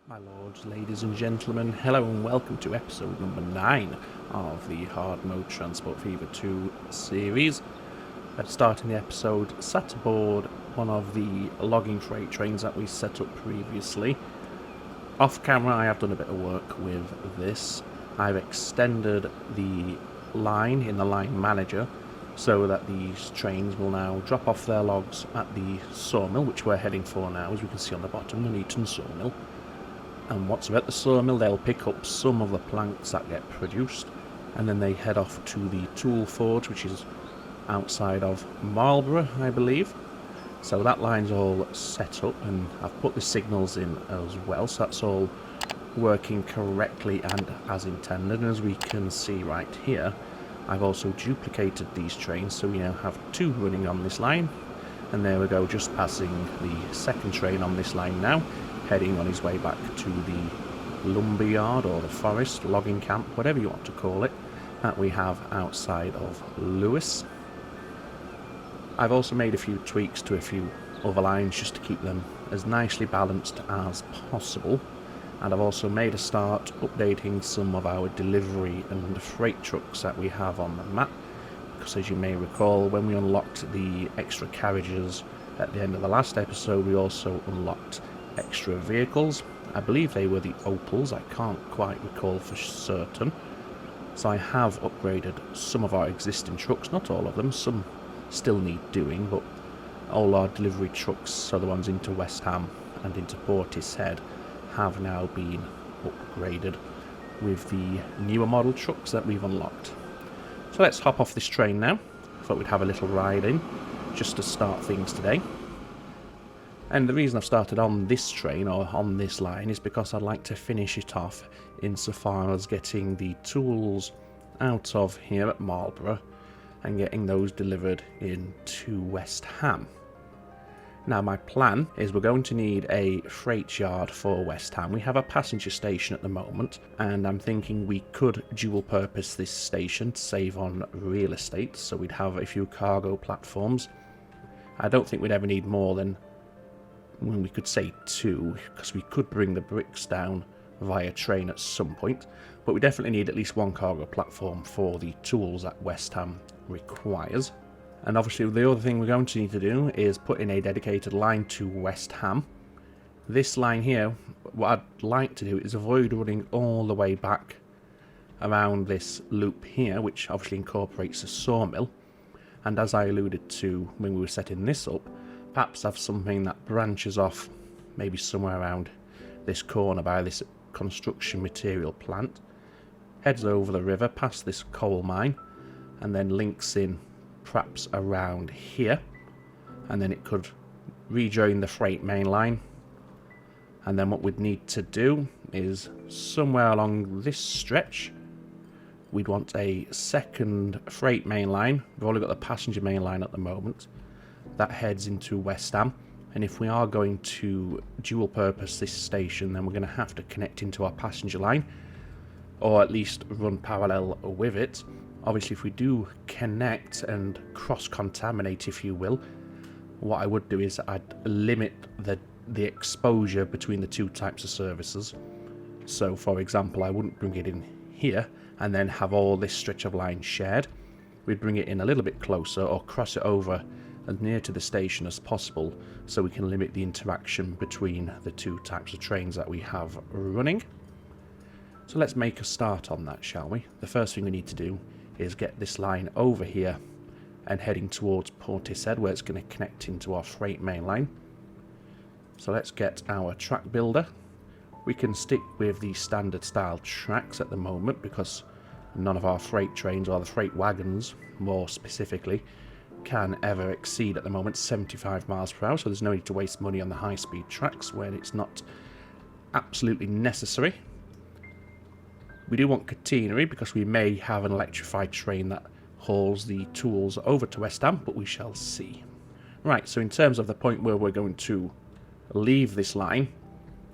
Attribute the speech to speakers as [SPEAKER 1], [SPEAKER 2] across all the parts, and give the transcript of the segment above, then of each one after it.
[SPEAKER 1] My lords, ladies and gentlemen, hello and welcome to episode number 9 of the Hard Mode Transport Fever 2 series. At starting the episode, sat aboard one of the logging freight trains that we set up previously. Off camera I have done a bit of work with this. I've extended the line in the line manager so that these trains will now drop off their logs at the sawmill, which we're heading for now, as we can see on the bottom, the Newton sawmill. And once we're at the sawmill, they'll pick up some of the planks that get produced, and then they head off to the tool forge, which is outside of Marlborough, I believe. So that line's all set up, and I've put the signals in as well, so that's all working correctly and as intended. And as we can see right here, I've also duplicated these trains, so we now have 2 running on this line. And there we go, just passing the second train on this line now, heading on his way back to the lumberyard or the forest, logging camp, whatever you want to call it, that we have outside of Lewis. I've also made a few tweaks to a few other lines just to keep them as nicely balanced as possible. And I've also made a start updating some of our delivery and freight trucks that we have on the map, because as you may recall, when we unlocked the extra carriages at the end of the last episode, we also unlocked extra vehicles. I believe they were the Opals, I can't quite recall for certain. So I have upgraded some of our existing trucks, not all of them, some still need doing, but all our delivery trucks, so the ones into West Ham and into Portishead, have now been upgraded with the newer model trucks that we've unlocked. So let's hop off this train now. I thought we'd have a little ride in, just to start things today. And the reason I've started on this train, or on this line, is because I'd like to finish it off insofar as getting the tools out of here at Marlborough and getting those delivered into West Ham. Now my plan is we're going to need a freight yard for West Ham. We have a passenger station at the moment, and I'm thinking we could dual purpose this station to save on real estate, so we'd have a few cargo platforms. I don't think we'd ever need more than, when we could say 2, because we could bring the bricks down via train at some point, but we definitely need at least 1 cargo platform for the tools that West Ham requires. And obviously the other thing we're going to need to do is put in a dedicated line to West Ham. This line here, what I'd like to do is avoid running all the way back around this loop here, which obviously incorporates the sawmill, and as I alluded to when we were setting this up, perhaps have something that branches off maybe somewhere around this corner by this construction material plant, heads over the river past this coal mine, and then links in perhaps around here, and then it could rejoin the freight main line. And then what we'd need to do is somewhere along this stretch we'd want a second freight main line. We've only got the passenger main line at the moment that heads into West Ham, and if we are going to dual purpose this station, then we're going to have to connect into our passenger line, or at least run parallel with it. Obviously if we do connect and cross-contaminate, if you will, what I would do is I'd limit the exposure between the 2 types of services. So for example, I wouldn't bring it in here and then have all this stretch of line shared. We'd bring it in a little bit closer, or cross it over as near to the station as possible, so we can limit the interaction between the 2 types of trains that we have running. So let's make a start on that, shall we? The first thing we need to do is get this line over here and heading towards Portishead, where it's going to connect into our freight main line. So let's get our track builder. We can stick with the standard style tracks at the moment, because none of our freight trains, or the freight wagons more specifically, can ever exceed at the moment 75 miles per hour, so there's no need to waste money on the high speed tracks when it's not absolutely necessary. We do want catenary because we may have an electrified train that hauls the tools over to West Ham, but we shall see. Right, so in terms of the point where we're going to leave this line,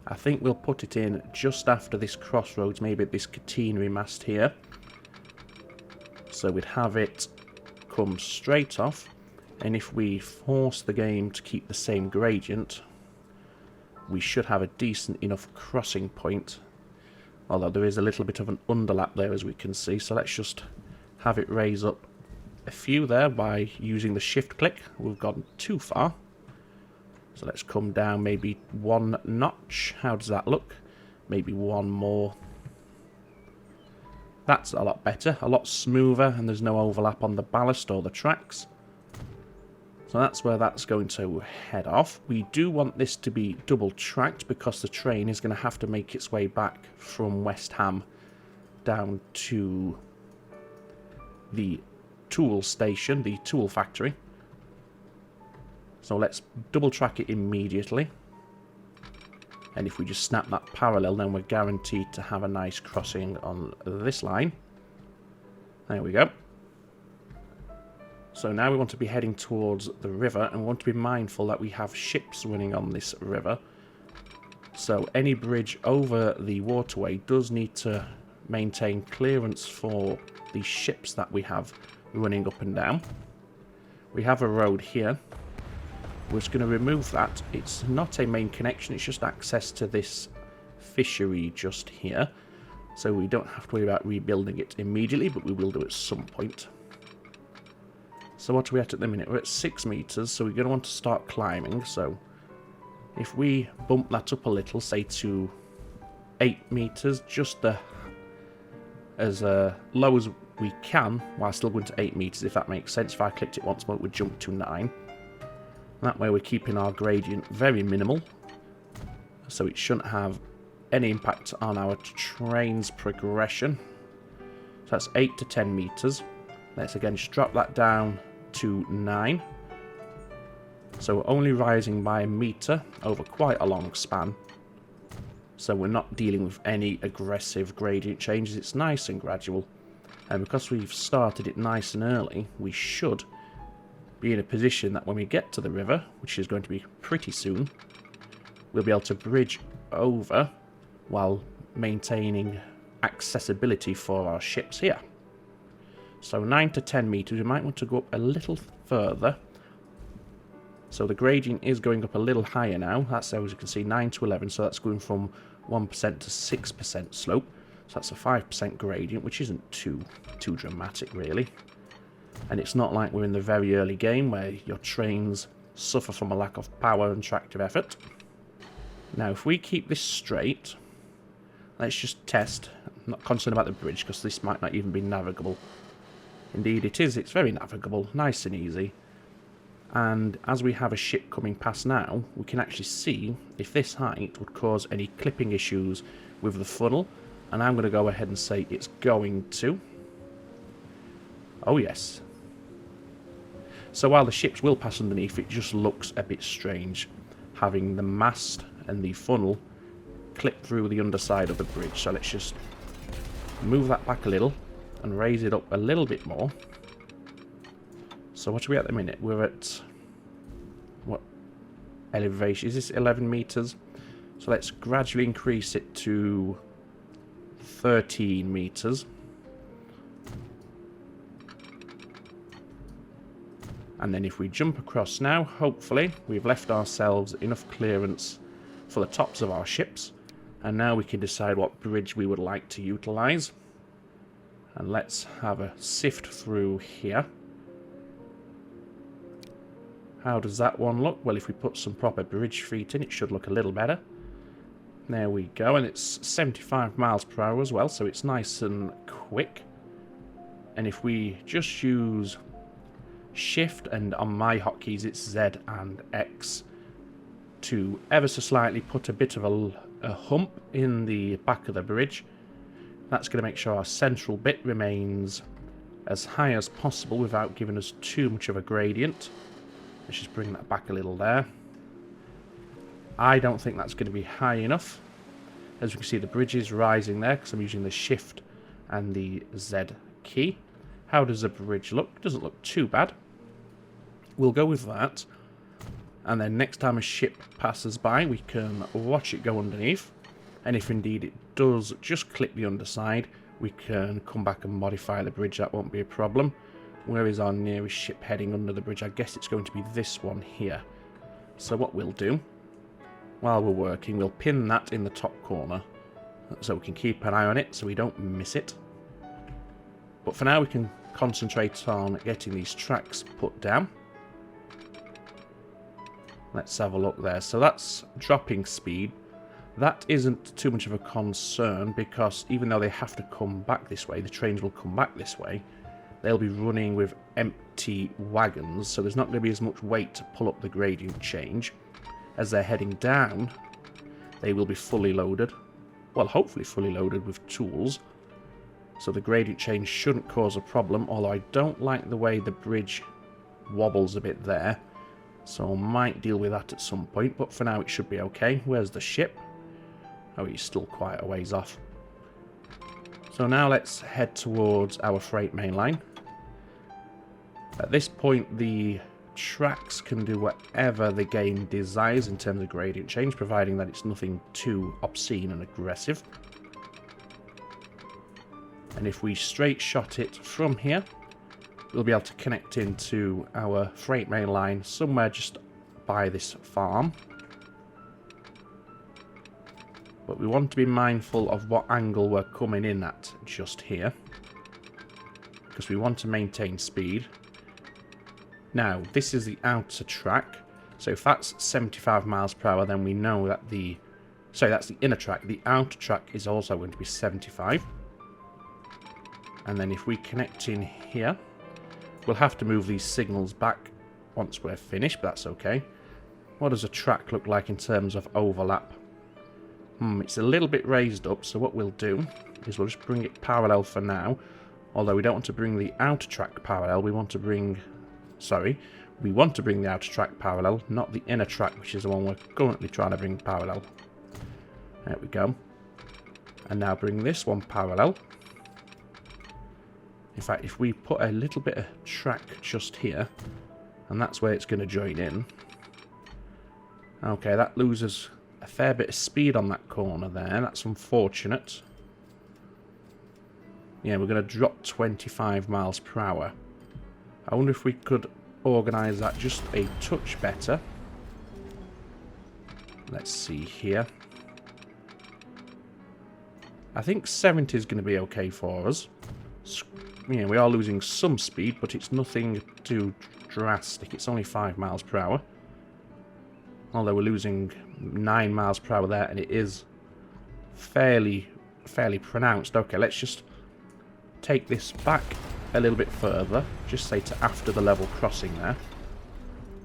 [SPEAKER 1] I think we'll put it in just after this crossroads, maybe at this catenary mast here. So we'd have it come straight off, and if we force the game to keep the same gradient, we should have a decent enough crossing point. Although there is a little bit of an underlap there, as we can see. So let's just have it raise up a few there by using the shift click. We've gone too far. So let's come down maybe 1 notch. How does that look? Maybe 1 more. That's a lot better, a lot smoother, and there's no overlap on the ballast or the tracks. So that's where that's going to head off. We do want this to be double tracked because the train is going to have to make its way back from West Ham down to the tool station, the tool factory. So let's double track it immediately. And if we just snap that parallel, then we're guaranteed to have a nice crossing on this line. There we go. So now we want to be heading towards the river, and we want to be mindful that we have ships running on this river. So any bridge over the waterway does need to maintain clearance for the ships that we have running up and down. We have a road here. We're just going to remove that. It's not a main connection, it's just access to this fishery just here. So we don't have to worry about rebuilding it immediately, but we will do at some point. So what are we at the minute? We're at 6 meters, so we're going to want to start climbing. So if we bump that up a little, say to 8 meters, just as low as we can, while still going to 8 meters, if that makes sense. If I clicked it once more, it would jump to 9. That way we're keeping our gradient very minimal, so it shouldn't have any impact on our train's progression. So that's 8 to 10 meters. Let's again just drop that down to 9. So we're only rising by a meter over quite a long span. So we're not dealing with any aggressive gradient changes. It's nice and gradual. And because we've started it nice and early, we should be in a position that when we get to the river, which is going to be pretty soon, we'll be able to bridge over while maintaining accessibility for our ships here. So 9 to 10 meters, we might want to go up a little further. So the gradient is going up a little higher now. That's, as you can see, 9 to 11, so that's going from 1% to 6% slope. So that's a 5% gradient, which isn't too dramatic, really. And it's not like we're in the very early game where your trains suffer from a lack of power and tractive effort. Now, if we keep this straight, let's just test. I'm not concerned about the bridge because this might not even be navigable. Indeed it is, it's very navigable, nice and easy. And as we have a ship coming past now, we can actually see if this height would cause any clipping issues with the funnel. And I'm going to go ahead and say it's going to. Oh yes. So while the ships will pass underneath, it just looks a bit strange having the mast and the funnel clip through the underside of the bridge. So let's just move that back a little and raise it up a little bit more. So what are we at the minute? We're at what elevation? Is this 11 meters? So let's gradually increase it to 13 meters. And then if we jump across now, hopefully we've left ourselves enough clearance for the tops of our ships. And now we can decide what bridge we would like to utilize. And let's have a sift through here. How does that one look? Well, if we put some proper bridge feet in, it should look a little better. There we go, and it's 75 miles per hour as well, so it's nice and quick. And if we just use Shift, and on my hotkeys it's Z and X, to ever so slightly put a bit of a hump in the back of the bridge, that's going to make sure our central bit remains as high as possible without giving us too much of a gradient. Let's just bring that back a little there. I don't think that's going to be high enough. As you can see, the bridge is rising there because I'm using the Shift and the Z key. How does the bridge look? Doesn't look too bad. We'll go with that. And then next time a ship passes by, we can watch it go underneath. And if indeed it does just clip the underside, we can come back and modify the bridge. That won't be a problem. Where is our nearest ship heading under the bridge? I guess it's going to be this one here. So what we'll do while we're working, we'll pin that in the top corner so we can keep an eye on it so we don't miss it. But for now we can concentrate on getting these tracks put down. Let's have a look there. So that's dropping speed. That isn't too much of a concern because even though they have to come back this way, the trains will come back this way, they'll be running with empty wagons, so there's not going to be as much weight to pull up the gradient change. As they're heading down, they will be fully loaded. Well, hopefully fully loaded with tools. So the gradient change shouldn't cause a problem, although I don't like the way the bridge wobbles a bit there. So I might deal with that at some point, but for now it should be okay. Where's the ship? Oh, he's still quite a ways off. So now let's head towards our freight mainline. At this point, the tracks can do whatever the game desires in terms of gradient change, providing that it's nothing too obscene and aggressive. And if we straight shot it from here, we'll be able to connect into our freight main line somewhere just by this farm. But we want to be mindful of what angle we're coming in at just here, because we want to maintain speed. Now, this is the outer track, so if that's 75 miles per hour, then we know that that's the inner track. The outer track is also going to be 75. And then if we connect in here, we'll have to move these signals back once we're finished, but that's okay. What does a track look like in terms of overlap? It's a little bit raised up, so what we'll do is we'll just bring it parallel for now. Although we don't want to bring the outer track parallel, we want to bring the outer track parallel, not the inner track, which is the one we're currently trying to bring parallel. There we go. And now bring this one parallel. In fact, if we put a little bit of track just here, and that's where it's going to join in. Okay, that loses a fair bit of speed on that corner there. That's unfortunate. Yeah, we're going to drop 25 miles per hour. I wonder if we could organise that just a touch better. Let's see here. I think 70 is going to be okay for us. Yeah, we are losing some speed, but it's nothing too drastic. It's only 5 miles per hour. Although we're losing 9 miles per hour there, and it is fairly pronounced. Okay, let's just take this back a little bit further. Just say to after the level crossing there.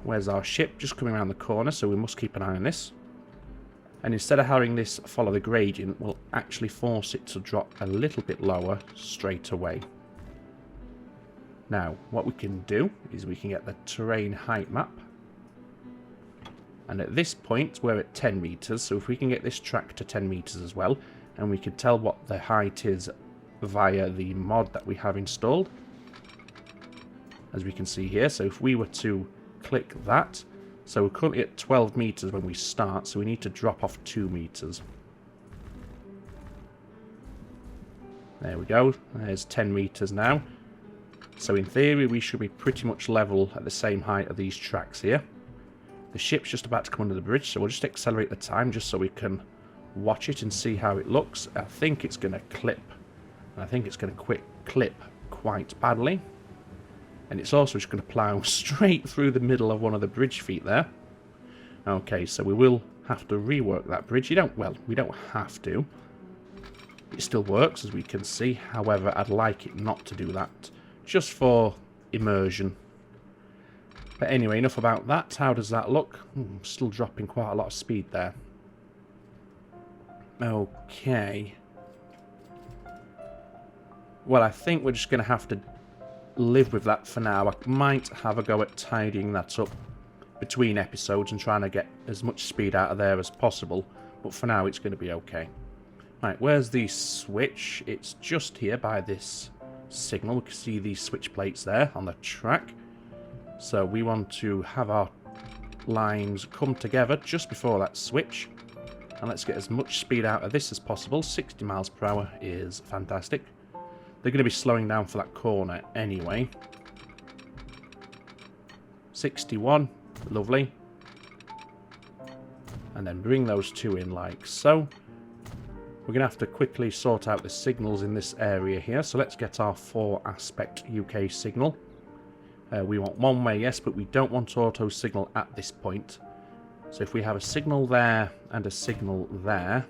[SPEAKER 1] Where's our ship? Just coming around the corner, so we must keep an eye on this. And instead of having this follow the gradient, we'll actually force it to drop a little bit lower straight away. Now, what we can do is we can get the terrain height map. And at this point, we're at 10 meters. So if we can get this track to 10 meters as well, and we can tell what the height is via the mod that we have installed, as we can see here. So if we were to click that, so we're currently at 12 meters when we start, so we need to drop off 2 meters. There we go. There's 10 meters now. So in theory, we should be pretty much level at the same height of these tracks here. The ship's just about to come under the bridge, so we'll just accelerate the time just so we can watch it and see how it looks. I think it's going to clip. And I think it's going to clip quite badly. And it's also just going to plough straight through the middle of one of the bridge feet there. Okay, so we will have to rework that bridge. We don't have to. It still works, as we can see. However, I'd like it not to do that, just for immersion. But anyway, enough about that. How does that look? Still dropping quite a lot of speed there. Okay. Well, I think we're just going to have to live with that for now. I might have a go at tidying that up between episodes and trying to get as much speed out of there as possible. But for now, it's going to be okay. Right, where's the switch? It's just here by this signal. We can see these switch plates there on the track. So we want to have our lines come together just before that switch. And let's get as much speed out of this as possible. 60 miles per hour is fantastic. They're going to be slowing down for that corner anyway. 61. Lovely. and then bring those two in like so. We're going to have to quickly sort out the signals in this area here, so let's get our 4-aspect UK signal. We want one way, yes, but we don't want auto signal at this point. So if we have a signal there and a signal there,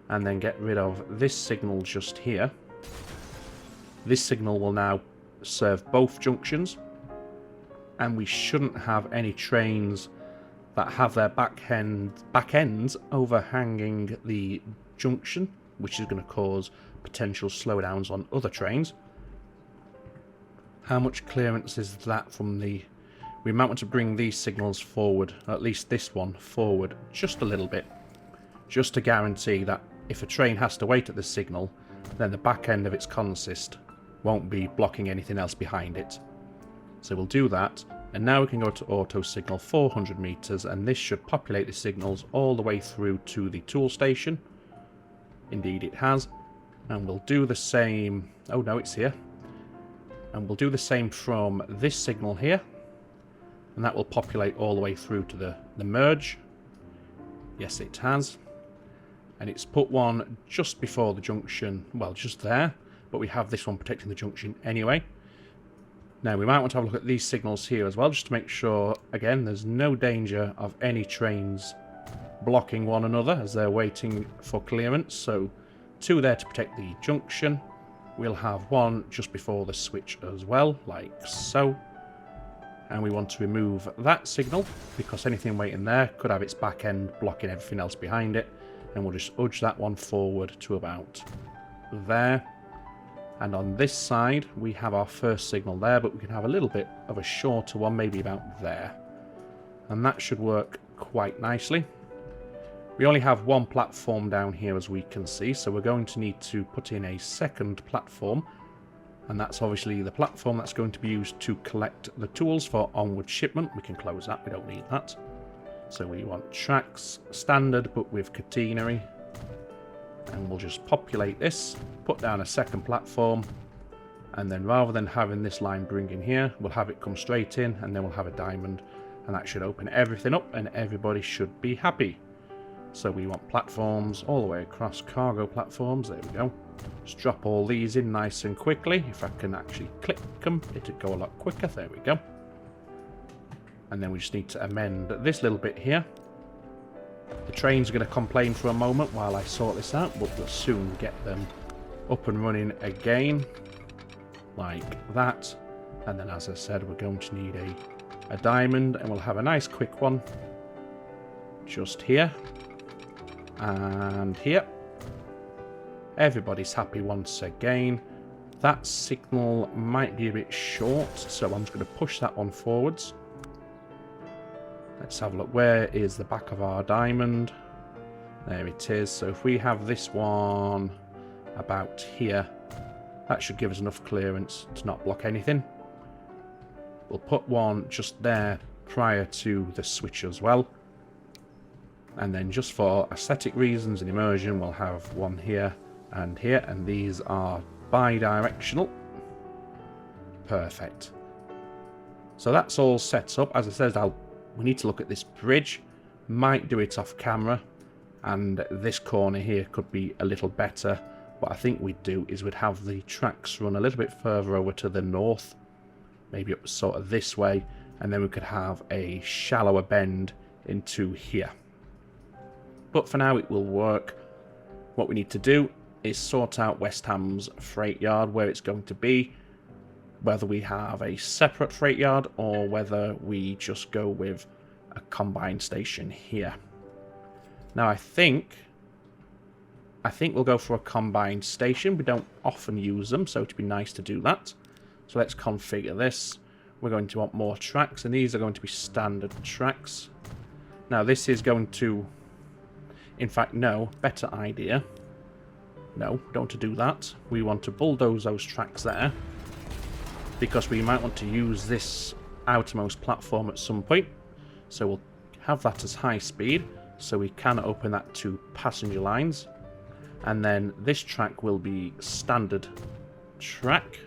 [SPEAKER 1] and then get rid of this signal just here, this signal will now serve both junctions, and we shouldn't have any trains that have their back ends overhanging the junction, which is going to cause potential slowdowns on other trains. How much clearance is that from the... We might want to bring these signals forward, at least this one forward, just a little bit, just to guarantee that if a train has to wait at the signal, then the back end of its consist won't be blocking anything else behind it. So we'll do that, and now we can go to auto signal 400 meters, and this should populate the signals all the way through to the tool station. Indeed it has. And we'll do the same... Oh no, it's here. And we'll do the same from this signal here, and that will populate all the way through to the merge. Yes, it has. And it's put one just before the junction, well, just there, but we have this one protecting the junction anyway. Now, we might want to have a look at these signals here as well, just to make sure, again, there's no danger of any trains blocking one another as they're waiting for clearance. So, two there to protect the junction. We'll have one just before the switch as well, like so. And we want to remove that signal, because anything waiting there could have its back end blocking everything else behind it. And we'll just udge that one forward to about there. And on this side, we have our first signal there, but we can have a little bit of a shorter one, maybe about there. And that should work quite nicely. We only have one platform down here, as we can see, so we're going to need to put in a second platform. And that's obviously the platform that's going to be used to collect the tools for onward shipment. We can close that, we don't need that. So we want tracks, standard, but with catenary. And we'll just populate this, put down a second platform, and then rather than having this line bring in here, we'll have it come straight in, and then we'll have a diamond, and that should open everything up, and everybody should be happy. So we want platforms all the way across, cargo platforms, there we go. Just drop all these in nice and quickly. If I can actually click them, it'd go a lot quicker, there we go. And then we just need to amend this little bit here. The train's going to complain for a moment while I sort this out, but we'll soon get them up and running again, like that. And then, as I said, we're going to need a diamond, and we'll have a nice quick one just here and here. Everybody's happy once again. That signal might be a bit short, so I'm just going to push that one forwards. Let's have a look. Where is the back of our diamond? There it is. So if we have this one about here, that should give us enough clearance to not block anything. We'll put one just there prior to the switch as well. And then just for aesthetic reasons and immersion, we'll have one here, and these are bi-directional. Perfect. So that's all set up. As I said, we need to look at this bridge. Might do it off camera, and this corner here could be a little better. What I think we'd do is we'd have the tracks run a little bit further over to the north, maybe up sort of this way, and then we could have a shallower bend into here. But for now it will work. What we need to do is sort out West Ham's freight yard, where it's going to be, whether we have a separate freight yard or whether we just go with a combined station here. Now I think we'll go for a combined station. We don't often use them, so it'd be nice to do that. So let's configure this. We're going to want more tracks, and these are going to be standard tracks. Now this is going to... In fact, no, better idea. No, don't want to do that. We want to bulldoze those tracks there, because we might want to use this outermost platform at some point. So we'll have that as high speed, so we can open that to passenger lines. And then this track will be standard track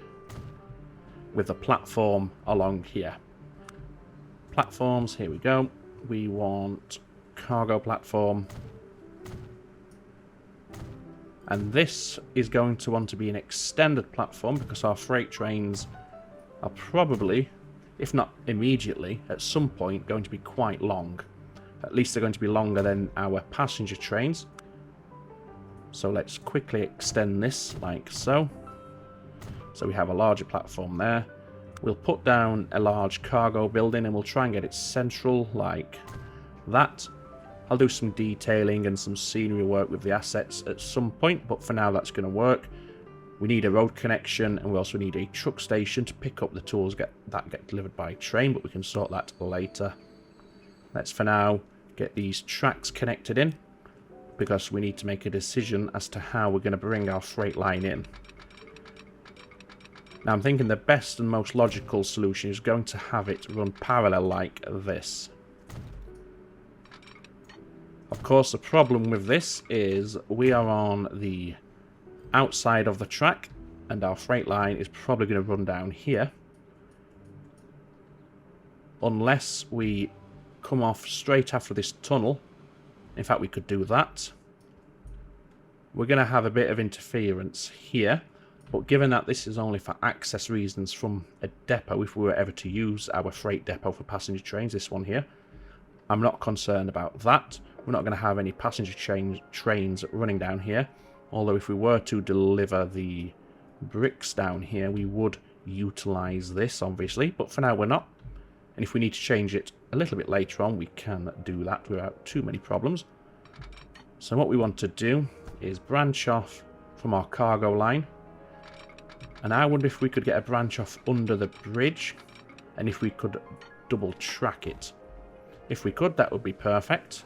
[SPEAKER 1] with a platform along here. Platforms, here we go. We want cargo platform. And this is going to want to be an extended platform because our freight trains are probably, if not immediately, at some point going to be quite long. At least they're going to be longer than our passenger trains. So let's quickly extend this like so. So we have a larger platform there. We'll put down a large cargo building and we'll try and get it central like that. I'll do some detailing and some scenery work with the assets at some point, but for now that's going to work. We need a road connection and we also need a truck station to pick up the tools that get delivered by train, but we can sort that later. Let's for now get these tracks connected in because we need to make a decision as to how we're going to bring our freight line in. Now I'm thinking the best and most logical solution is going to have it run parallel like this. Of course, the problem with this is we are on the outside of the track and our freight line is probably going to run down here. Unless we come off straight after this tunnel. In fact, we could do that. We're going to have a bit of interference here. But given that this is only for access reasons from a depot, if we were ever to use our freight depot for passenger trains, this one here, I'm not concerned about that. We're not going to have any passenger trains running down here. Although if we were to deliver the bricks down here, we would utilize this, obviously. But for now, we're not. And if we need to change it a little bit later on, we can do that without too many problems. So what we want to do is branch off from our cargo line. And I wonder if we could get a branch off under the bridge. And if we could double track it. If we could, that would be perfect.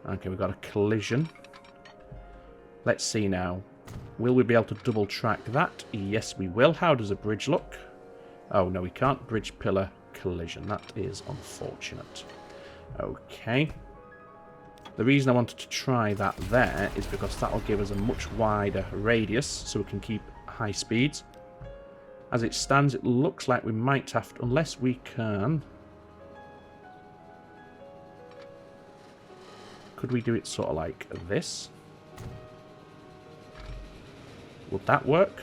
[SPEAKER 1] Okay, we've got a collision. Let's see now. Will we be able to double track that? Yes, we will. How does a bridge look? Oh, no, we can't. Bridge pillar collision. That is unfortunate. Okay. The reason I wanted to try that there is because that will give us a much wider radius so we can keep high speeds. As it stands, it looks like we might have to, unless we can... Could we do it sort of like this? Would that work?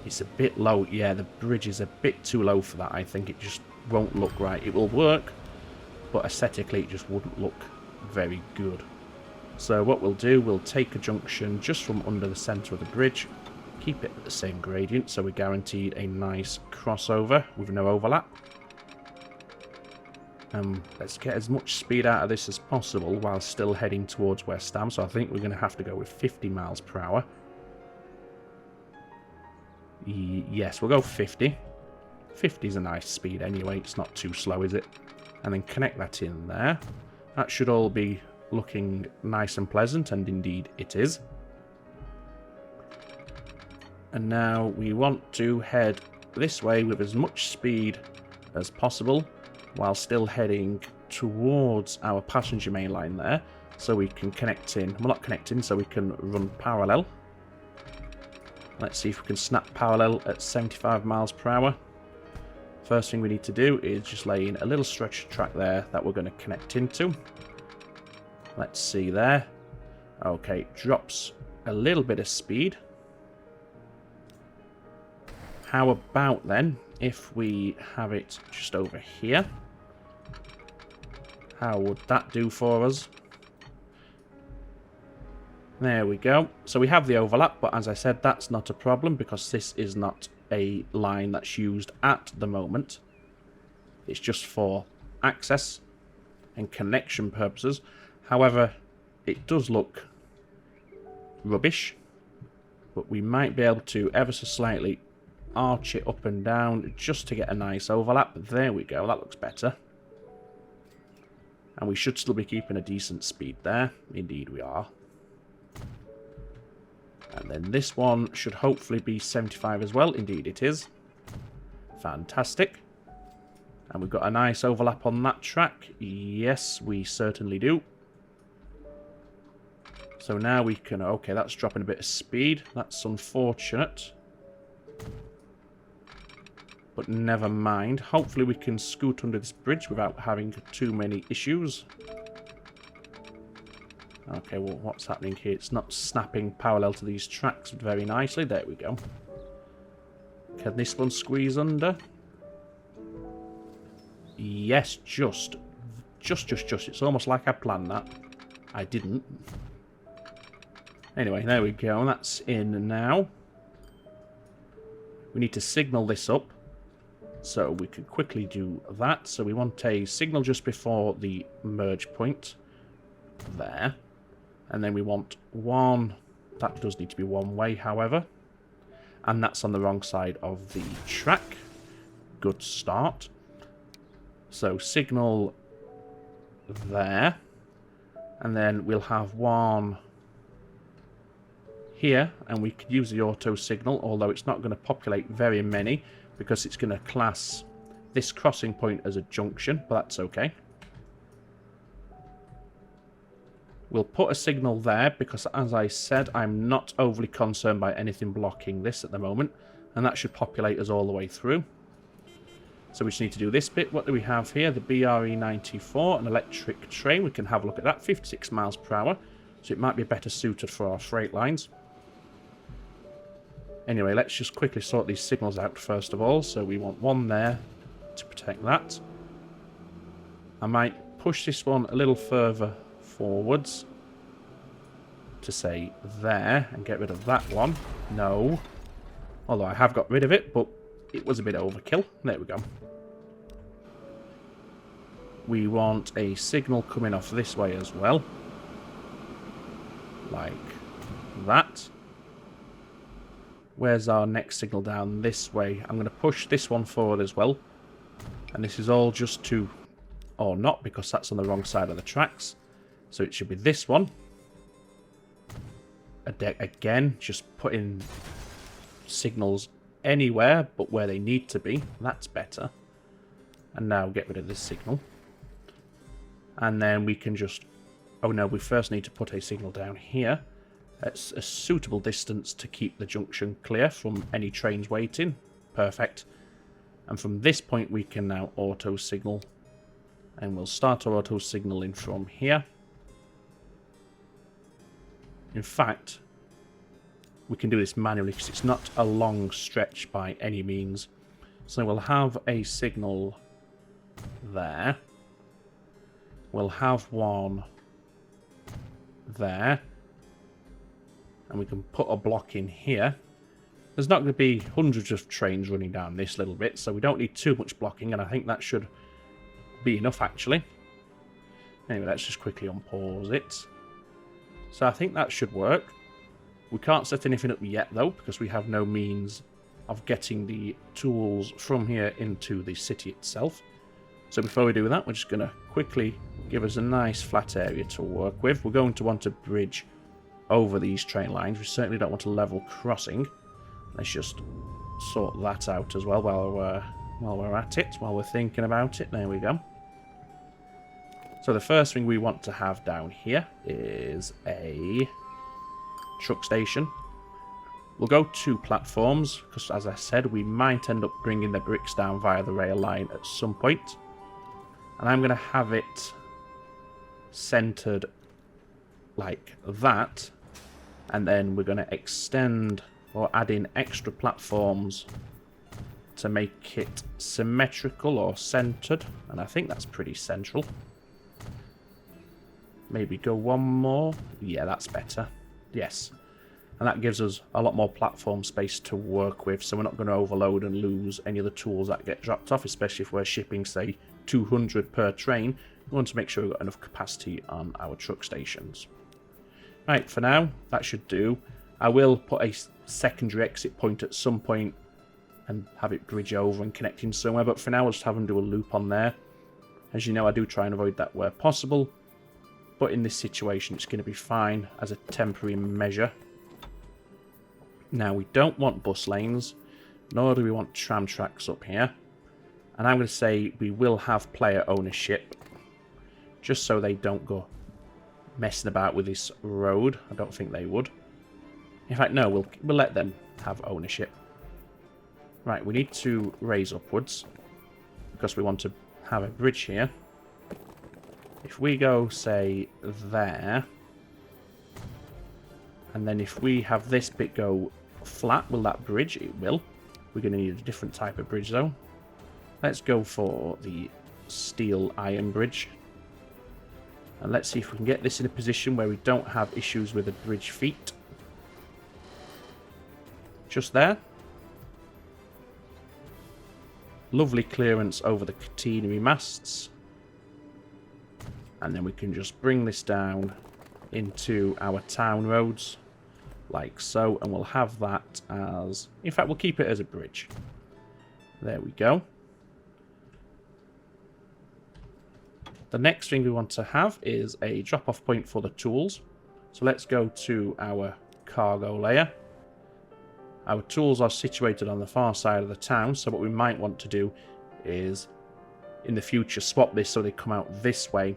[SPEAKER 1] It's a bit low. Yeah, the bridge is a bit too low for that. I think it just won't look right. It will work, but aesthetically it just wouldn't look very good. So what we'll do, we'll take a junction just from under the centre of the bridge, keep it at the same gradient, so we're guaranteed a nice crossover with no overlap. Let's get as much speed out of this as possible while still heading towards West Ham. So I think we're going to have to go with 50 miles per hour. Yes, we'll go 50. 50 is a nice speed anyway. It's not too slow, is it? And then connect that in there. That should all be looking nice and pleasant, and indeed it is. And now we want to head this way with as much speed as possible, while still heading towards our passenger main line there, so we can connect in, well not connect in, so we can run parallel. Let's see if we can snap parallel at 75 miles per hour. First thing we need to do is just lay in a little stretch track there that we're going to connect into. Let's see there. Okay, it drops a little bit of speed. How about then if we have it just over here? How would that do for us? There we go. So we have the overlap, but as I said, that's not a problem because this is not a line that's used at the moment. It's just for access and connection purposes. However, it does look rubbish, but we might be able to ever so slightly arch it up and down just to get a nice overlap. There we go. That looks better. And we should still be keeping a decent speed there. Indeed we are. And then this one should hopefully be 75 as well. Indeed it is. Fantastic. And we've got a nice overlap on that track. Yes, we certainly do. So now we can... Okay, that's dropping a bit of speed. That's unfortunate. But never mind. Hopefully we can scoot under this bridge without having too many issues. Okay, well, what's happening here? It's not snapping parallel to these tracks very nicely. There we go. Can this one squeeze under? Yes, just. It's almost like I planned that. I didn't. Anyway, there we go. That's in now. We need to signal this up. So we could quickly do that. So we want a signal just before the merge point. There. And then we want one. That does need to be one way, however. And that's on the wrong side of the track. Good start. So signal there. And then we'll have one here. And we could use the auto signal, although it's not going to populate very many, because it's going to class this crossing point as a junction, but that's okay. We'll put a signal there because, as I said, I'm not overly concerned by anything blocking this at the moment, and that should populate us all the way through. So we just need to do this bit. What do we have here? The BRE94, an electric train. We can have a look at that, 56 miles per hour, so it might be better suited for our freight lines. Anyway, let's just quickly sort these signals out first of all. So we want one there to protect that. I might push this one a little further forwards to say there and get rid of that one. No. Although I have got rid of it, but it was a bit overkill. There we go. We want a signal coming off this way as well. Like that. Where's our next signal down this way? I'm going to push this one forward as well. And this is all just to... or not, because that's on the wrong side of the tracks. So it should be this one. Again, just putting signals anywhere but where they need to be. That's better. And now get rid of this signal. And then we can just... oh no, we first need to put a signal down here. At a suitable distance to keep the junction clear from any trains waiting. Perfect. And from this point we can now auto signal. And we'll start our auto signaling from here. In fact, we can do this manually because it's not a long stretch by any means. So we'll have a signal there. We'll have one there. And we can put a block in here. There's not going to be hundreds of trains running down this little bit, so we don't need too much blocking, and I think that should be enough, actually. Anyway, let's just quickly unpause it. So I think that should work. We can't set anything up yet, though, because we have no means of getting the tools from here into the city itself. So before we do that, we're just going to quickly give us a nice flat area to work with. We're going to want a bridge over these train lines. We certainly don't want a level crossing. Let's just sort that out as well while we're at it, while we're thinking about it. There we go. So the first thing we want to have down here is a truck station. We'll go 2 platforms because, as I said, we might end up bringing the bricks down via the rail line at some point. And I'm going to have it centered like that. And then we're going to extend or add in extra platforms to make it symmetrical or centered. And I think that's pretty central. Maybe go one more. Yeah, that's better. Yes. And that gives us a lot more platform space to work with, so we're not going to overload and lose any of the tools that get dropped off, especially if we're shipping, say, 200 per train. We want to make sure we've got enough capacity on our truck stations. Right, for now, that should do. I will put a secondary exit point at some point and have it bridge over and connecting somewhere, but for now I'll just have them do a loop on there. As you know, I do try and avoid that where possible, but in this situation it's going to be fine as a temporary measure. Now, we don't want bus lanes, nor do we want tram tracks up here. And I'm going to say we will have player ownership, just so they don't go messing about with this road. I don't think they would. In fact, no, we'll let them have ownership. Right, we need to raise upwards because we want to have a bridge here. If we go, say, there, and then if we have this bit go flat, will that bridge? It will. We're going to need a different type of bridge, though. Let's go for the steel iron bridge. And let's see if we can get this in a position where we don't have issues with the bridge feet. Just there. Lovely clearance over the catenary masts. And then we can just bring this down into our town roads, like so, and we'll have that as... In fact, we'll keep it as a bridge. There we go. The next thing we want to have is a drop-off point for the tools. So let's go to our cargo layer. Our tools are situated on the far side of the town, so what we might want to do is, in the future, swap this so they come out this way.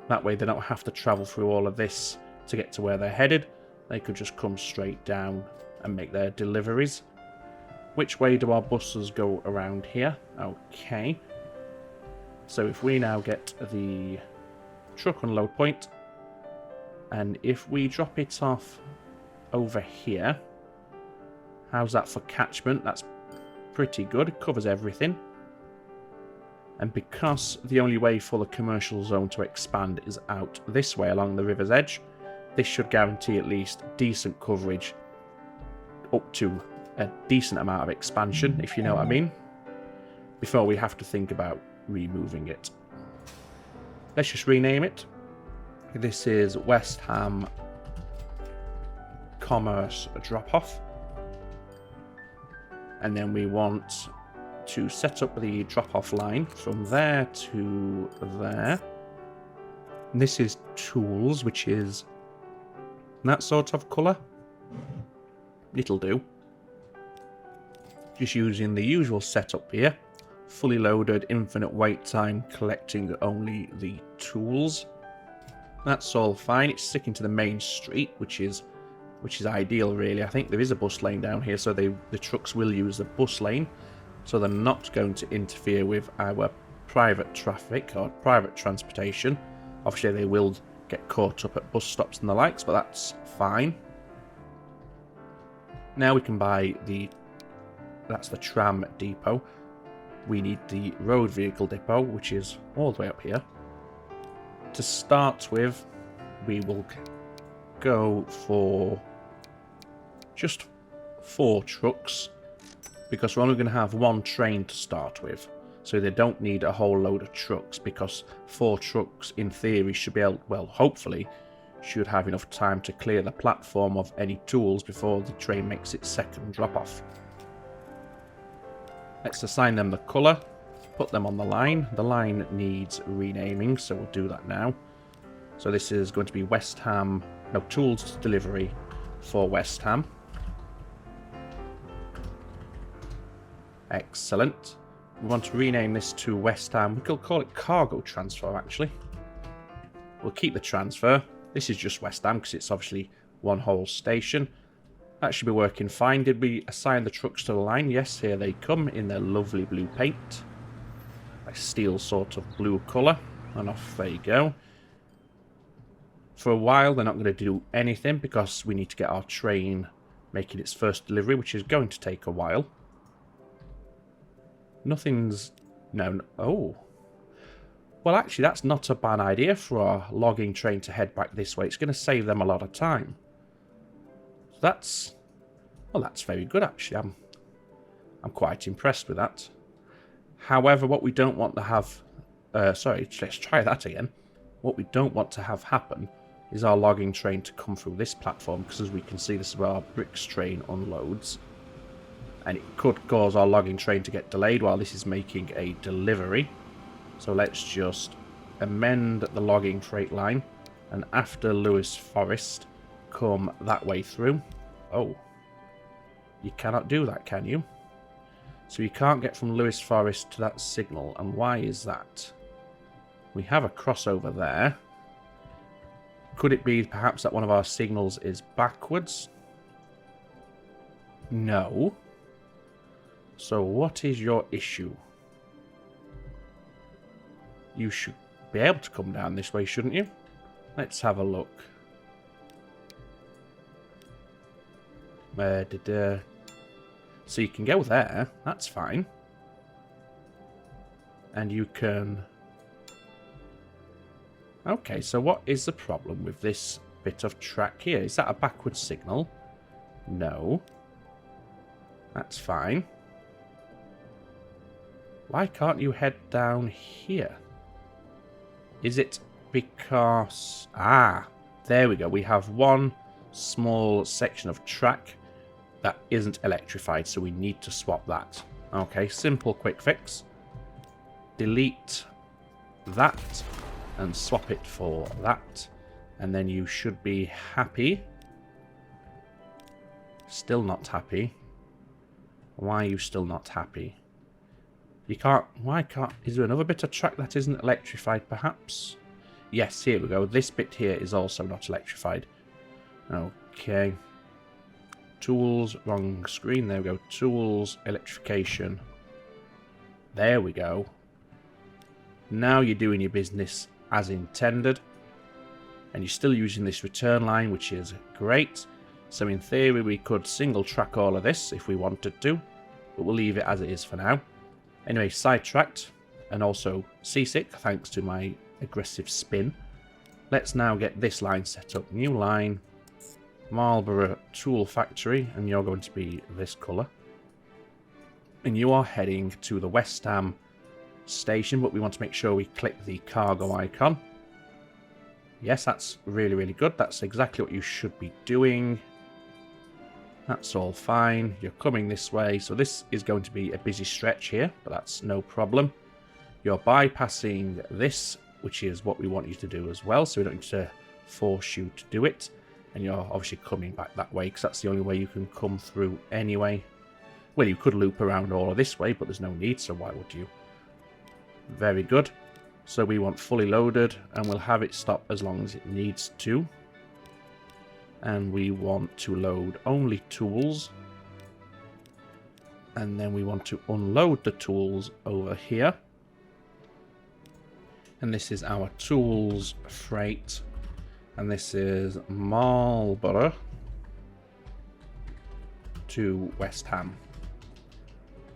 [SPEAKER 1] That way they don't have to travel through all of this to get to where they're headed. They could just come straight down and make their deliveries. Which way do our buses go around here? Okay. So if we now get the truck unload point, and if we drop it off over here, how's that for catchment? That's pretty good. It covers everything. And because the only way for the commercial zone to expand is out this way along the river's edge, this should guarantee at least decent coverage up to a decent amount of expansion, if you know what I mean, before we have to think about removing it. Let's just rename it. This is West Ham Commerce Drop-Off. And then we want to set up the drop-off line from there to there. And this is tools, which is that sort of colour. It'll do. Just using the usual setup here. Fully loaded, infinite wait time, collecting only the tools. That's all fine. It's sticking to the main street, which is ideal, really. I think there is a bus lane down here, so the trucks will use the bus lane. So they're not going to interfere with our private traffic or private transportation. Obviously, they will get caught up at bus stops and the likes, but that's fine. Now we can buy that's the tram depot. We need the road vehicle depot, which is all the way up here. To start with, we will go for just 4 trucks, because we're only going to have 1 train to start with, so they don't need a whole load of trucks, because 4 trucks in theory should be able, well, hopefully should have enough time to clear the platform of any tools before the train makes its second drop off. Let's assign them the colour, put them on the line. The line needs renaming, so we'll do that now. So this is going to be West Ham, no, tools delivery for West Ham. Excellent. We want to rename this to West Ham. We could call it cargo transfer, actually. We'll keep the transfer. This is just West Ham because it's obviously one whole station. That should be working fine. Did we assign the trucks to the line? Yes, here they come in their lovely blue paint. A steel sort of blue colour. And off they go. For a while, they're not going to do anything because we need to get our train making its first delivery, which is going to take a while. Nothing's... No. Oh. Well, actually, that's not a bad idea for our logging train to head back this way. It's going to save them a lot of time. So that's... Well, that's very good, actually. I'm quite impressed with that. However, what we don't want to have... sorry, let's try that again. What we don't want to have happen is our logging train to come through this platform, because as we can see, this is where our bricks train unloads. And it could cause our logging train to get delayed while this is making a delivery. So let's just amend the logging freight line. And after Lewis Forest, come that way through. Oh. You cannot do that, can you? So you can't get from Lewis Forest to that signal. And why is that? We have a crossover there. Could it be perhaps that one of our signals is backwards? No. So what is your issue? You should be able to come down this way, shouldn't you? Let's have a look. So you can go there, that's fine. And you can... Okay, so what is the problem with this bit of track here? Is that a backward signal? No. That's fine. Why can't you head down here? Is it because... Ah, there we go. We have one small section of track that isn't electrified, so we need to swap that. Okay, simple quick fix. Delete that and swap it for that, and then you should be happy. Still not happy. Why are you still not happy? You can't... Why can't... Is there another bit of track that isn't electrified, perhaps? Yes, here we go. This bit here is also not electrified. Okay. Tools, wrong screen. There we go. Tools, electrification. There we go. Now you're doing your business as intended. And you're still using this return line, which is great. So in theory, we could single track all of this if we wanted to. But we'll leave it as it is for now. Anyway, sidetracked. And also seasick, thanks to my aggressive spin. Let's now get this line set up. New line. Marlborough Tool Factory, and you're going to be this colour. And you are heading to the West Ham station, but we want to make sure we click the cargo icon. Yes, that's really, really good. That's exactly what you should be doing. That's all fine. You're coming this way, so this is going to be a busy stretch here, but that's no problem. You're bypassing this, which is what we want you to do as well, so we don't need to force you to do it. And you're obviously coming back that way, because that's the only way you can come through anyway. Well, you could loop around all of this way, but there's no need, so why would you? Very good. So we want fully loaded, and we'll have it stop as long as it needs to. And we want to load only tools. And then we want to unload the tools over here. And this is our tools freight. And this is Marlborough to West Ham.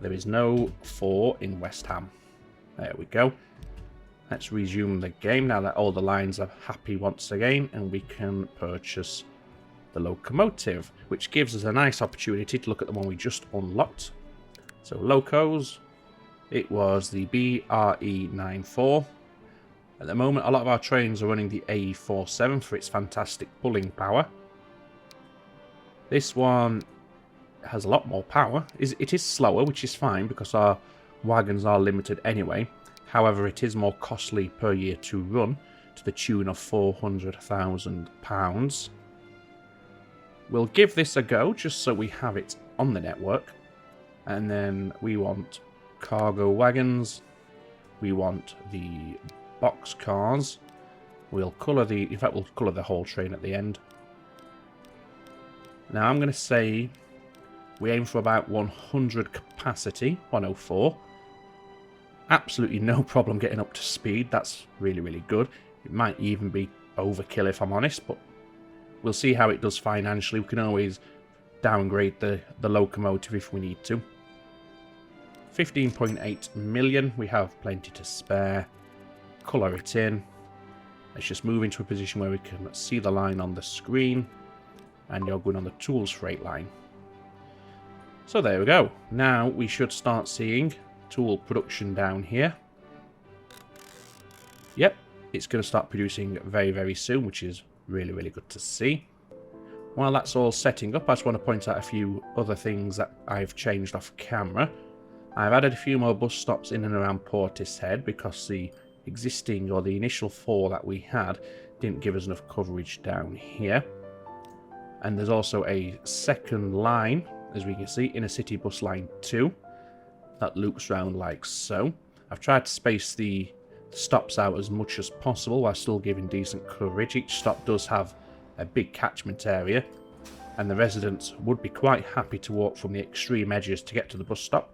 [SPEAKER 1] There is no 4 in West Ham. There we go. Let's resume the game now that all the lines are happy once again, and we can purchase the locomotive, which gives us a nice opportunity to look at the one we just unlocked. So locos, it was the BRE94. At the moment, a lot of our trains are running the AE47 for its fantastic pulling power. This one has a lot more power. It is slower, which is fine because our wagons are limited anyway. However, it is more costly per year to run, to the tune of £400,000. We'll give this a go just so we have it on the network. And then we want cargo wagons. We want the box cars. We'll colour the... In fact, we'll colour the whole train at the end. Now, I'm going to say we aim for about 100 capacity, 104. Absolutely no problem getting up to speed. That's really, really good. It might even be overkill if I'm honest, but we'll see how it does financially. We can always downgrade the locomotive if we need to. 15.8 million. We have plenty to spare. Colour it in. Let's just move into a position where we can see the line on the screen. And you're going on the tools freight line. So there we go. Now we should start seeing tool production down here. Yep, it's going to start producing very, very soon, which is really, really good to see. While that's all setting up, I just want to point out a few other things that I've changed off camera. I've added a few more bus stops in and around Portishead because the existing, or the initial 4 that we had, didn't give us enough coverage down here. And there's also a second line, as we can see, Inner City Bus Line 2, that loops round like so. I've tried to space the stops out as much as possible while still giving decent coverage. Each stop does have a big catchment area, and the residents would be quite happy to walk from the extreme edges to get to the bus stop.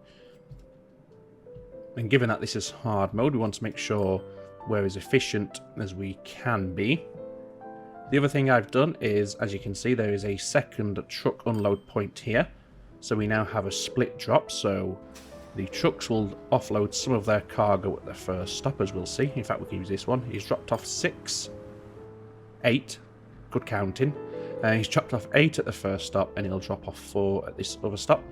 [SPEAKER 1] And given that this is hard mode, we want to make sure we're as efficient as we can be. The other thing I've done is, as you can see, there is a second truck unload point here. So we now have a split drop, so the trucks will offload some of their cargo at the first stop, as we'll see. In fact, we can use this one. He's dropped off 6, 8, good counting. He's dropped off 8 at the first stop, and he'll drop off 4 at this other stop.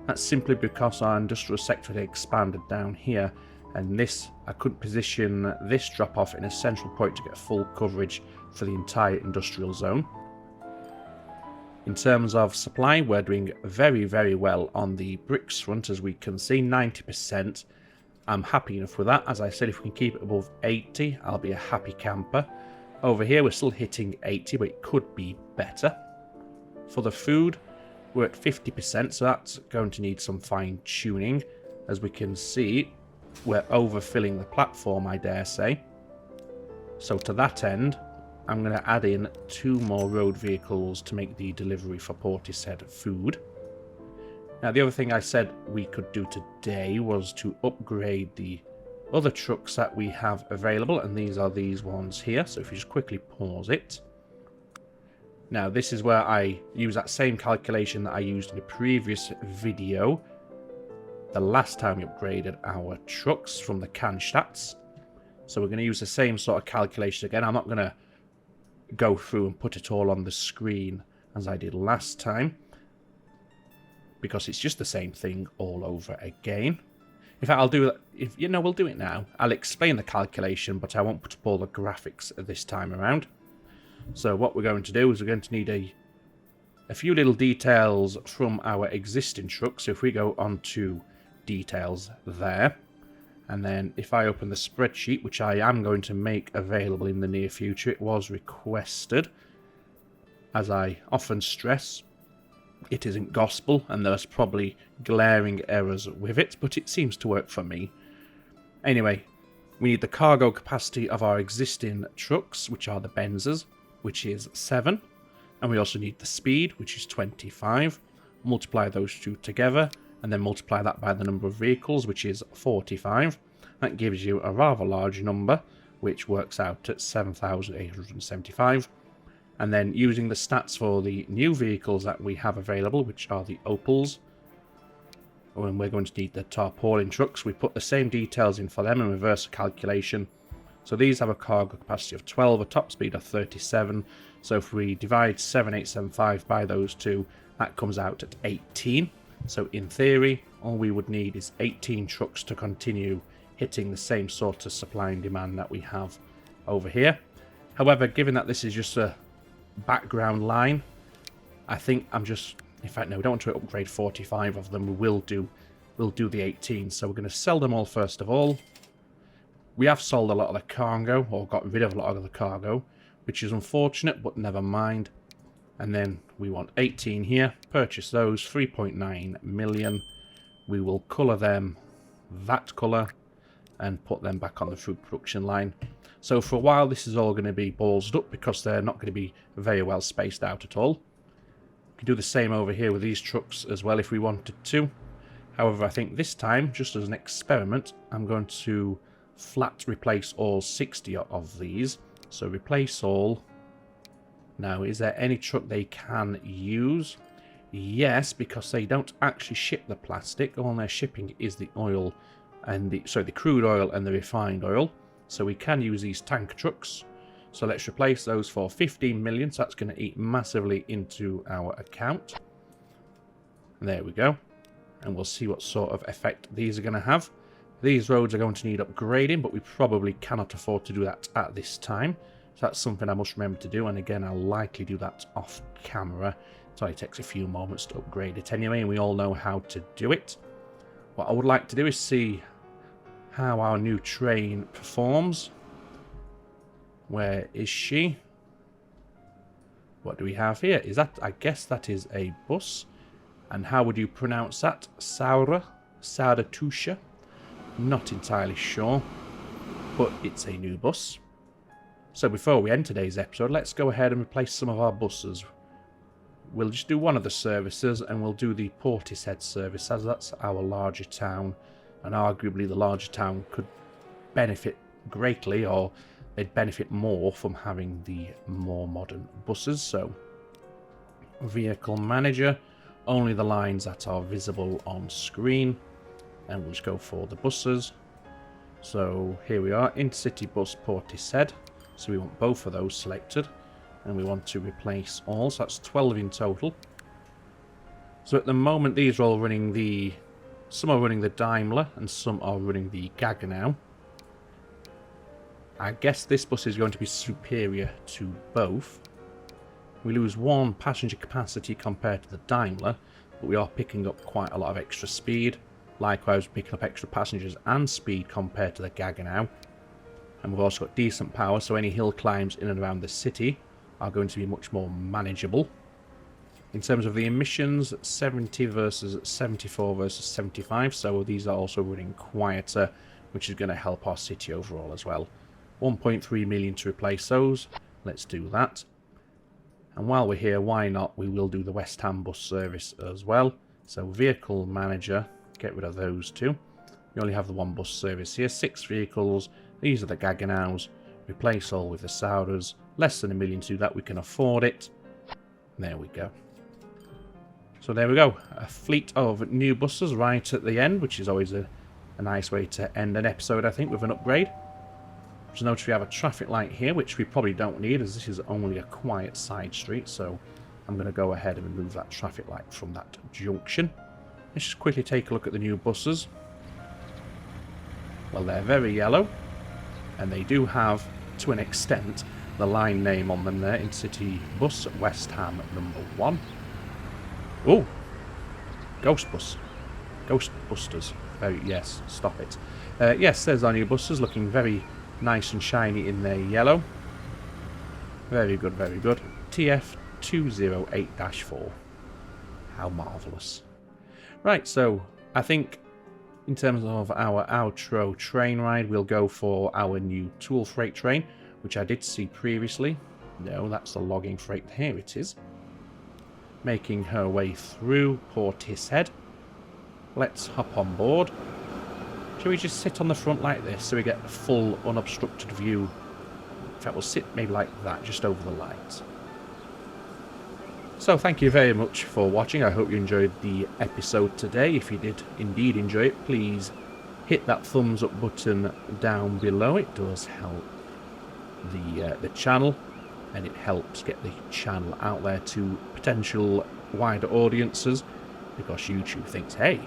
[SPEAKER 1] That's simply because our industrial sector had expanded down here, and this, I couldn't position this drop off in a central point to get full coverage for the entire industrial zone. In terms of supply, we're doing very, very well on the bricks front, as we can see, 90%. I'm happy enough with that. As I said, if we can keep it above 80, I'll be a happy camper. Over here, we're still hitting 80, but it could be better. For the food, we're at 50%, so that's going to need some fine-tuning. As we can see, we're overfilling the platform, I dare say. So to that end, I'm going to add in 2 more road vehicles to make the delivery for Portishead food. Now, the other thing I said we could do today was to upgrade the other trucks that we have available, and these are these ones here. So if you just quickly pause it. Now, this is where I use that same calculation that I used in the previous video, the last time we upgraded our trucks from the Cannstadts. So we're going to use the same sort of calculation again. I'm not going to go through and put it all on the screen as I did last time, because it's just the same thing all over again. In fact, I'll do that. We'll do it now. I'll explain the calculation, but I won't put up all the graphics this time around. So what we're going to do is we're going to need a few little details from our existing truck. So if we go on to details there, and then if I open the spreadsheet, which I am going to make available in the near future, it was requested. As I often stress, it isn't gospel, and there's probably glaring errors with it, but it seems to work for me. Anyway, we need the cargo capacity of our existing trucks, which are the Benzers, which is 7. And we also need the speed, which is 25. Multiply those 2 together, and then multiply that by the number of vehicles, which is 45. That gives you a rather large number, which works out at 7,875. And then using the stats for the new vehicles that we have available, which are the Opals, and we're going to need the tarpaulin trucks. We put the same details in for them and reverse the calculation. So these have a cargo capacity of 12, a top speed of 37. So if we divide 7,875 by those 2, that comes out at 18. So in theory, all we would need is 18 trucks to continue hitting the same sort of supply and demand that we have over here. However, given that this is just a background line, I think in fact, no, we don't want to upgrade 45 of them. We'll do the 18. So we're going to sell them all first of all. We have sold a lot of the cargo, or got rid of a lot of the cargo, which is unfortunate, but never mind. And then we want 18 here. Purchase those, 3.9 million. We will colour them that colour and put them back on the food production line. So for a while, this is all going to be ballsed up because they're not going to be very well spaced out at all. We can do the same over here with these trucks as well if we wanted to. However, I think this time, just as an experiment, I'm going to flat replace all 60 of these. So replace all. Now, is there any truck they can use? Yes, because they don't actually ship the plastic. All they're shipping is the oil and the crude oil and the refined oil. So we can use these tank trucks. So let's replace those for 15 million. So that's going to eat massively into our account. There we go. And we'll see what sort of effect these are going to have. These roads are going to need upgrading, but we probably cannot afford to do that at this time. So that's something I must remember to do. And again, I'll likely do that off camera. So it takes a few moments to upgrade it anyway, and we all know how to do it. What I would like to do is see how our new train performs. Where is she? What do we have here? Is that, I guess that is a bus. And how would you pronounce that? Sauratusha? Not entirely sure. But it's a new bus. So before we end today's episode, let's go ahead and replace some of our buses. We'll just do one of the services, and we'll do the Portishead service, as that's our larger town. and arguably the larger town could benefit greatly, or they'd benefit more from having the more modern buses. So vehicle manager, only the lines that are visible on screen, and we'll just go for the buses. So here we are, intercity bus Portishead, so we want both of those selected, and we want to replace all, so that's 12 in total. So at the moment these are all running the, some are running the Daimler and some are running the Gaggenau. I guess this bus is going to be superior to both. We lose 1 passenger capacity compared to the Daimler, but we are picking up quite a lot of extra speed. Likewise, picking up extra passengers and speed compared to the Gaggenau. And we've also got decent power, so any hill climbs in and around the city are going to be much more manageable. In terms of the emissions, 70 versus 74 versus 75, so these are also running quieter, which is going to help our city overall as well. 1.3 million to replace those. Let's do that. And while we're here, why not? We will do the West Ham bus service as well. So vehicle manager, get rid of those two. We only have the 1 bus service here, 6 vehicles. These are the Gaggenaus. Replace all with the Sauras. Less than 1 million to do that, we can afford it. There we go. So there we go. A fleet of new buses right at the end, which is always a nice way to end an episode, I think, with an upgrade. Just notice we have a traffic light here, which we probably don't need, as this is only a quiet side street. So I'm going to go ahead and remove that traffic light from that junction. Let's just quickly take a look at the new buses. Well, they're very yellow, and they do have, to an extent, the line name on them there, Intercity Bus West Ham #1. Oh, Ghost Bus. Ghostbusters. Very, yes, stop it. Yes, there's our new buses, looking very nice and shiny in their yellow. Very good, very good. TF208-4. How marvellous. Right, so I think in terms of our outro train ride, we'll go for our new tool freight train, which I did see previously. No, that's the logging freight. Here it is. Making her way through Portishead. Let's hop on board. Shall we just sit on the front like this so we get a full unobstructed view? In fact, we'll sit maybe like that, just over the lights. So thank you very much for watching. I hope you enjoyed the episode today. If you did indeed enjoy it, please hit that thumbs up button down below. It does help the channel, and it helps get the channel out there to potential wider audiences, because YouTube thinks, hey,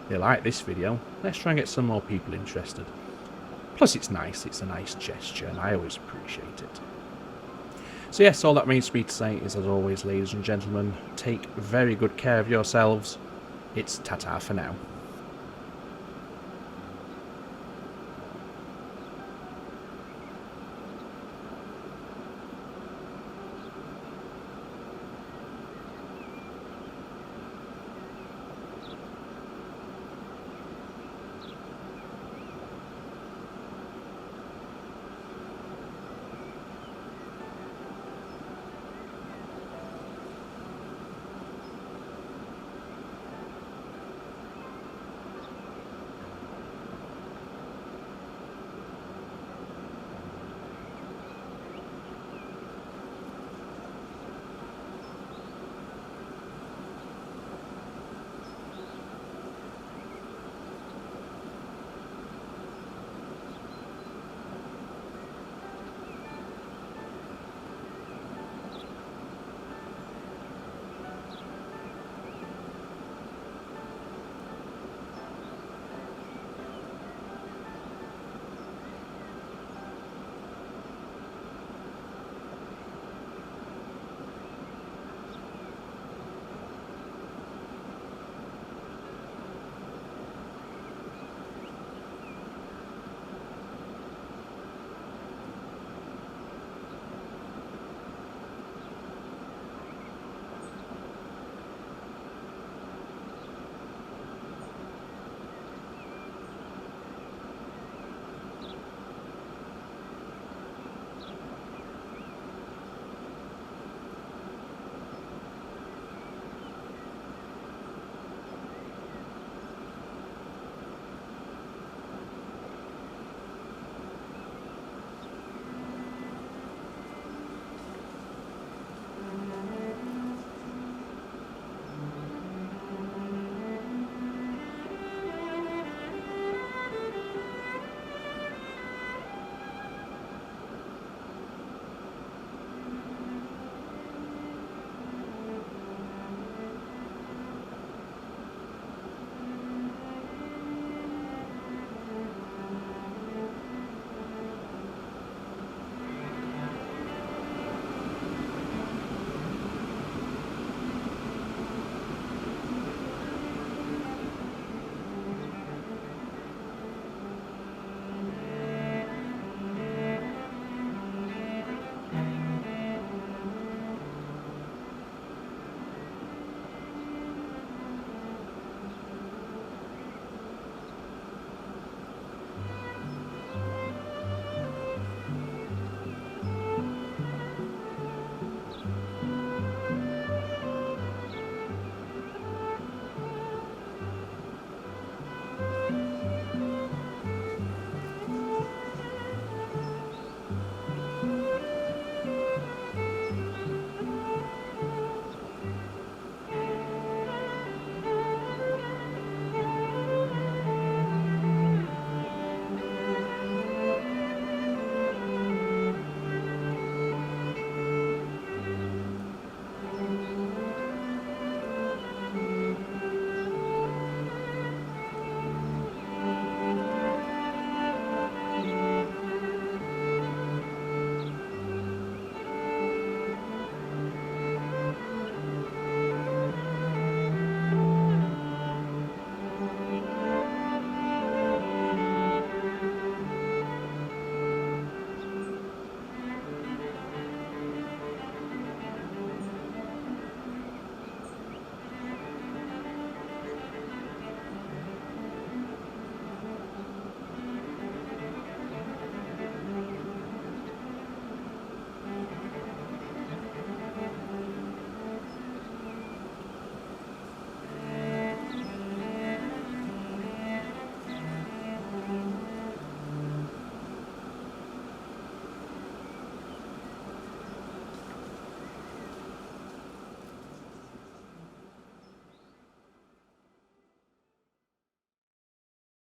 [SPEAKER 1] they like this video, let's try and get some more people interested. Plus it's nice, it's a nice gesture, and I always appreciate it. So yes, all that remains for me to say is, as always, ladies and gentlemen, take very good care of yourselves. It's ta-ta for now.